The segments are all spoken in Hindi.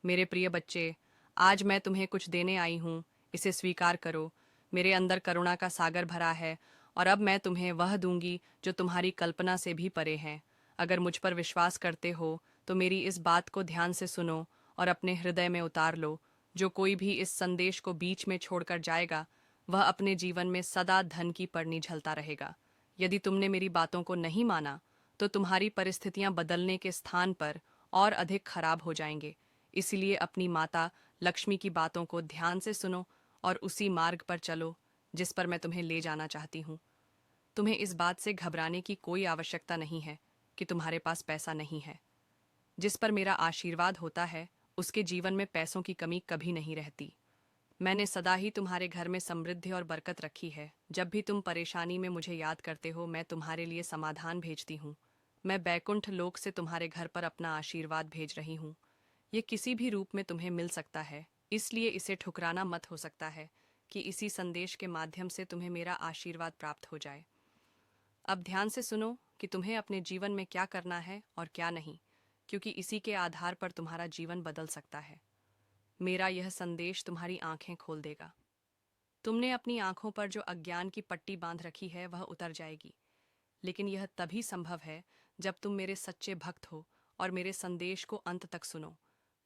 मेरे प्रिय बच्चे, आज मैं तुम्हें कुछ देने आई हूँ, इसे स्वीकार करो। मेरे अंदर करुणा का सागर भरा है और अब मैं तुम्हें वह दूंगी जो तुम्हारी कल्पना से भी परे है। अगर मुझ पर विश्वास करते हो तो मेरी इस बात को ध्यान से सुनो और अपने हृदय में उतार लो। जो कोई भी इस संदेश को बीच में छोड़कर जाएगा, वह अपने जीवन में सदा धन की परनी झलता रहेगा। यदि तुमने मेरी बातों को नहीं माना, तो तुम्हारी परिस्थितियां बदलने के स्थान पर और अधिक खराब हो जाएंगे। इसलिए अपनी माता लक्ष्मी की बातों को ध्यान से सुनो और उसी मार्ग पर चलो जिस पर मैं तुम्हें ले जाना चाहती हूँ। तुम्हें इस बात से घबराने की कोई आवश्यकता नहीं है कि तुम्हारे पास पैसा नहीं है। जिस पर मेरा आशीर्वाद होता है, उसके जीवन में पैसों की कमी कभी नहीं रहती। मैंने सदा ही तुम्हारे घर में समृद्धि और बरकत रखी है। जब भी तुम परेशानी में मुझे याद करते हो, मैं तुम्हारे लिए समाधान भेजती हूँ। मैं बैकुंठ लोक से तुम्हारे घर पर अपना आशीर्वाद भेज रही हूँ। ये किसी भी रूप में तुम्हें मिल सकता है, इसलिए इसे ठुकराना मत। हो सकता है कि इसी संदेश के माध्यम से तुम्हें मेरा आशीर्वाद प्राप्त हो जाए। अब ध्यान से सुनो कि तुम्हें अपने जीवन में क्या करना है और क्या नहीं, क्योंकि इसी के आधार पर तुम्हारा जीवन बदल सकता है। मेरा यह संदेश तुम्हारी आंखें खोल देगा। तुमने अपनी आंखों पर जो अज्ञान की पट्टी बांध रखी है, वह उतर जाएगी। लेकिन यह तभी संभव है जब तुम मेरे सच्चे भक्त हो और मेरे संदेश को अंत तक सुनो।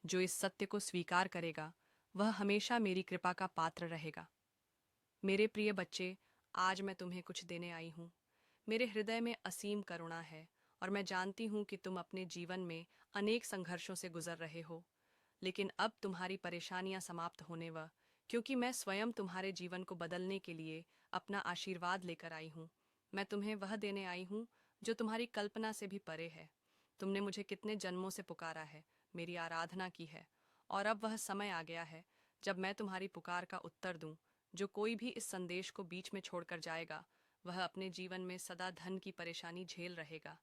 जो इस सत्य को स्वीकार करेगा, वह हमेशा मेरी कृपा का पात्र रहेगा। मेरे प्रिय बच्चे, आज मैं तुम्हें कुछ देने आई हूँ। मेरे हृदय में असीम करुणा है और मैं जानती हूँ कि तुम अपने जीवन में अनेक संघर्षों से गुजर रहे हो। लेकिन अब तुम्हारी परेशानियां समाप्त होने व क्योंकि मैं स्वयं तुम्हारे जीवन को बदलने के लिए अपना आशीर्वाद लेकर आई हूँ। मैं तुम्हें वह देने आई हूँ जो तुम्हारी कल्पना से भी परे है। तुमने मुझे कितने जन्मों से पुकारा है, मेरी आराधना की है, और अब वह समय आ गया है जब मैं तुम्हारी पुकार का उत्तर दूं। जो कोई भी इस संदेश को बीच में छोड़कर जाएगा, वह अपने जीवन में सदा धन की परेशानी झेल रहेगा।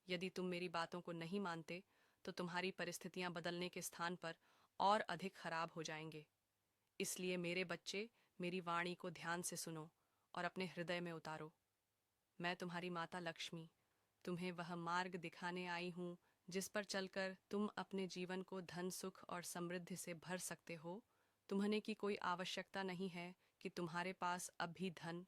यदि तुम मेरी बातों को नहीं मानते, तो तुम्हारी परिस्थितियां बदलने के स्थान पर और अधिक खराब हो जाएंगे। इसलिए मेरे बच्चे, मेरी वाणी को ध्यान से सुनो और अपने हृदय में उतारो। मैं तुम्हारी माता लक्ष्मी तुम्हें वह मार्ग दिखाने आई हूँ जिस पर चलकर तुम अपने जीवन को धन, सुख और समृद्धि से भर सकते हो। तुम्हें की कोई आवश्यकता नहीं है कि तुम्हारे पास अब भी धन